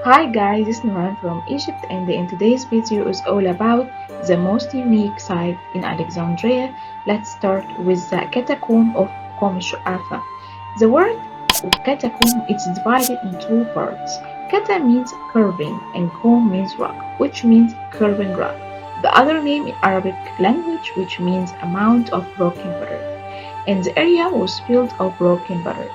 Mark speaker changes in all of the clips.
Speaker 1: Hi guys, it's Nuran from Egypt and in today's video is all about the most unique site in Alexandria. Let's start with the Catacomb of Kom el Shoqafa. The word catacomb is divided in two parts. Cata means curving and Kom means rock, which means curving rock. The other name in Arabic language which means amount of broken butter. And the area was filled of broken butters.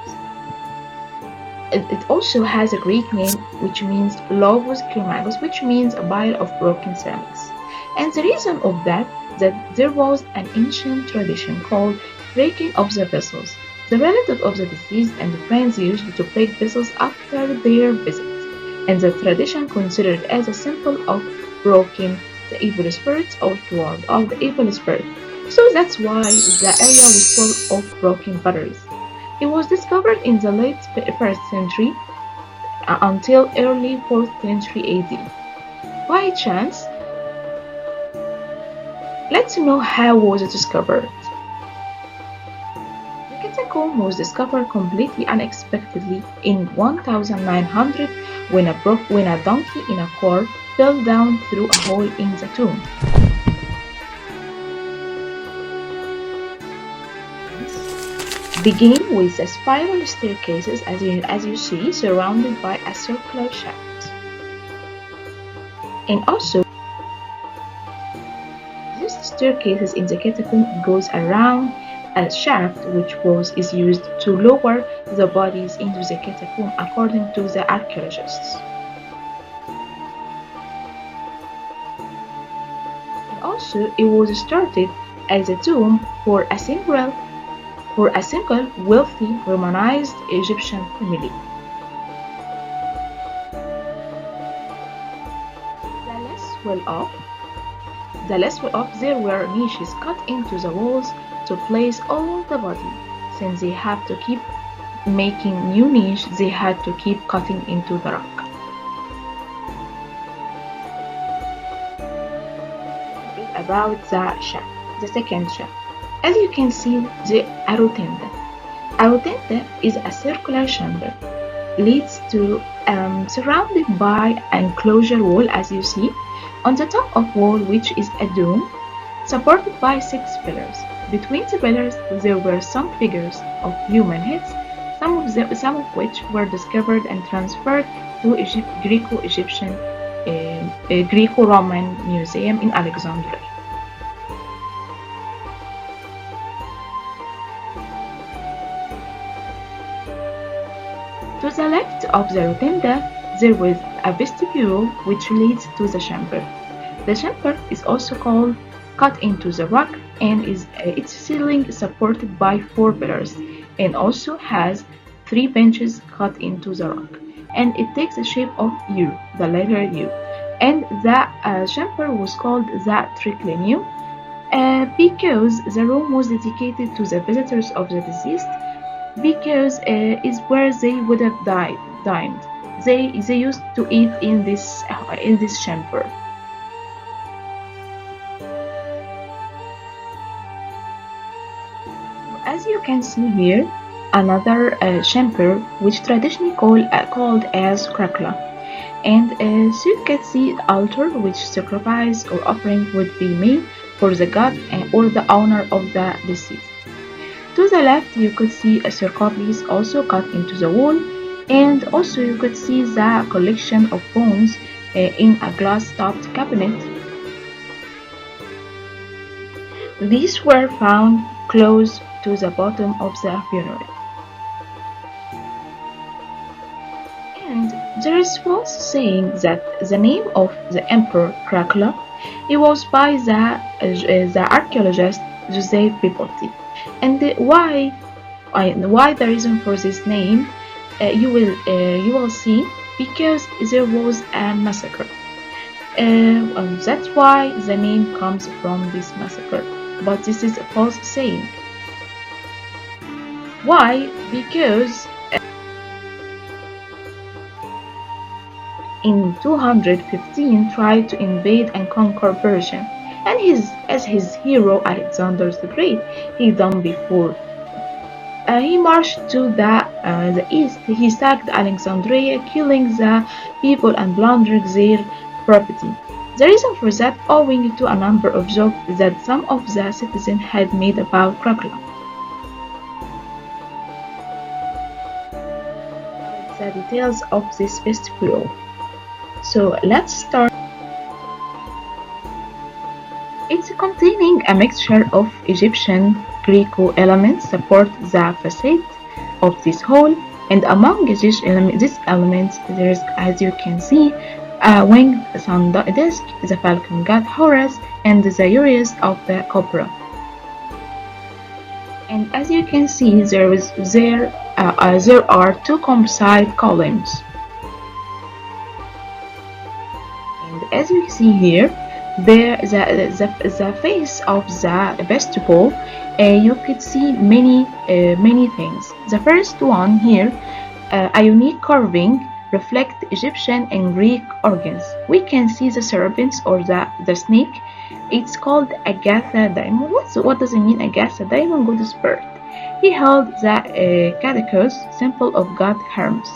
Speaker 1: It also has a Greek name which means Lobos Climagos, which means a pile of broken ceramics. And the reason of that there was an ancient tradition called breaking of the vessels. The relative of the deceased and the friends used to break vessels after their visits, and the tradition considered as a symbol of broken the evil spirits or toward of the evil spirit. So that's why the area was full of broken potteries. It was discovered in the late 1st century until early 4th century AD. By chance, let's know how was it discovered. The catacomb was discovered completely unexpectedly in 1900 when a donkey in a car fell down through a hole in the tomb. Beginning with the spiral staircases as you see, surrounded by a circular shaft. And also, these staircases in the catacomb goes around a shaft which is used to lower the bodies into the catacomb according to the archaeologists. And also, it was started as a tomb for a single wealthy Romanized Egyptian family. The less well off, there were niches cut into the walls to place all the body. Since they have to keep making new niches, they had to keep cutting into the rock. About the second shaft. As you can see, the rotunda. A rotunda is a circular chamber, leads to surrounded by an enclosure wall as you see, on the top of wall which is a dome, supported by 6 pillars. Between the pillars there were some figures of human heads, some of which were discovered and transferred to Greco-Roman Museum in Alexandria. To the left of the rotunda, there was a vestibule which leads to the chamber. The chamber is also called cut into the rock and its ceiling supported by 4 pillars and also has 3 benches cut into the rock. And it takes the shape of U, the letter U. And the chamber was called the triclinium because the room was dedicated to the visitors of the deceased because is where they would have dined. They used to eat in this chamber. As you can see here, another chamber which traditionally called as krakla, and so you can see altar which sacrifice or offering would be made for the god or the owner of the deceased. To the left, you could see a sarcophagus also cut into the wall, and also you could see the collection of bones in a glass-topped cabinet. These were found close to the bottom of the funeral. And there is false saying that the name of the emperor Dracula it was by the archaeologist Joseph Pipotti. And why the reason for this name you will see because there was a massacre. That's why the name comes from this massacre. But this is a false saying. Why? Because in 215 tried to invade and conquer Persia, and as his hero Alexander the Great he done before. He marched to the the east, he sacked Alexandria, killing the people and plundering their property. The reason for that owing to a number of jokes that some of the citizens had made about crocodile. The details of this festival. So let's start. It's containing a mixture of Egyptian Greco elements support the facade of this hall, and among these elements there is, as you can see, a winged sun disk, the falcon god Horus, and the uraeus of the cobra. And as you can see, there are two composite columns. And as you see here, the face of the vestibule, you could see many things. The first one here, a unique carving reflect Egyptian and Greek organs. We can see the serpents or the snake. It's called Agatha diamond. What does it mean, Agatha diamond? Goddess birth. He held the catacomb, symbol of god Hermes.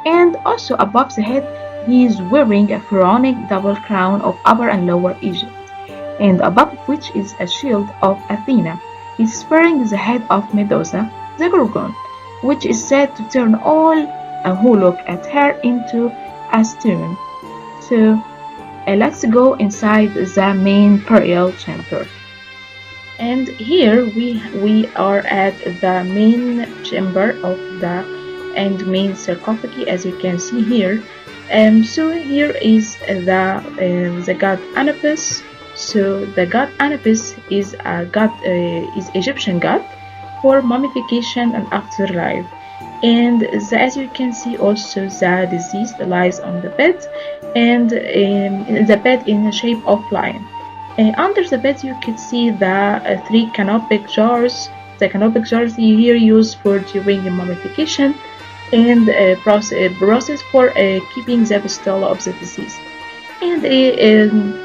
Speaker 1: And also above the head, he is wearing a pharaonic double crown of Upper and Lower Egypt, and above which is a shield of Athena. He is wearing the head of Medusa, the Gorgon, which is said to turn all who look at her into a stone. So let's go inside the main burial chamber. And here we are at the main chamber of the main sarcophagi, as you can see here. So here is the god Anubis. So the god Anubis is a god, is Egyptian god for mummification and afterlife. And as you can see, also the deceased lies on the bed, and the bed in the shape of lion. Under the bed you can see the three canopic jars. The canopic jars here used for during mummification, and process for keeping the pistol of the deceased. And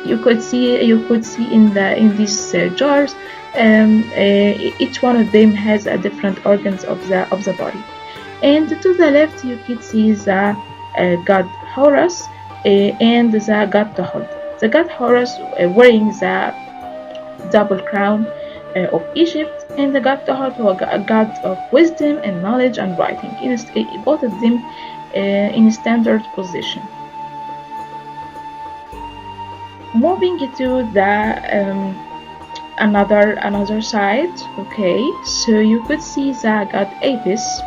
Speaker 1: you could see in these jars, each one of them has a different organs of the body. And to the left you can see the god Horus and the god Tohut. The god Horus wearing the double crown of Egypt, and the god Tohut, a god of wisdom and knowledge and writing, both of them in standard position. Moving to the another side, okay, so you could see the god Apis,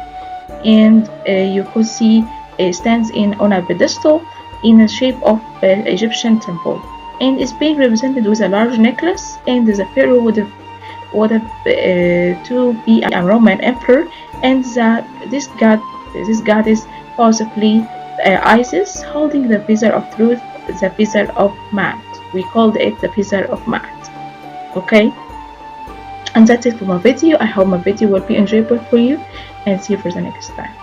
Speaker 1: and you could see stands on a pedestal in the shape of Egyptian temple, and is being represented with a large necklace, and the pharaoh would have to be a Roman emperor, and this goddess possibly Isis, holding the visor of truth, the visor of Maat. We called it the visor of Maat. Okay, and that's it for my video. I hope my video will be enjoyable for you, and see you for the next time.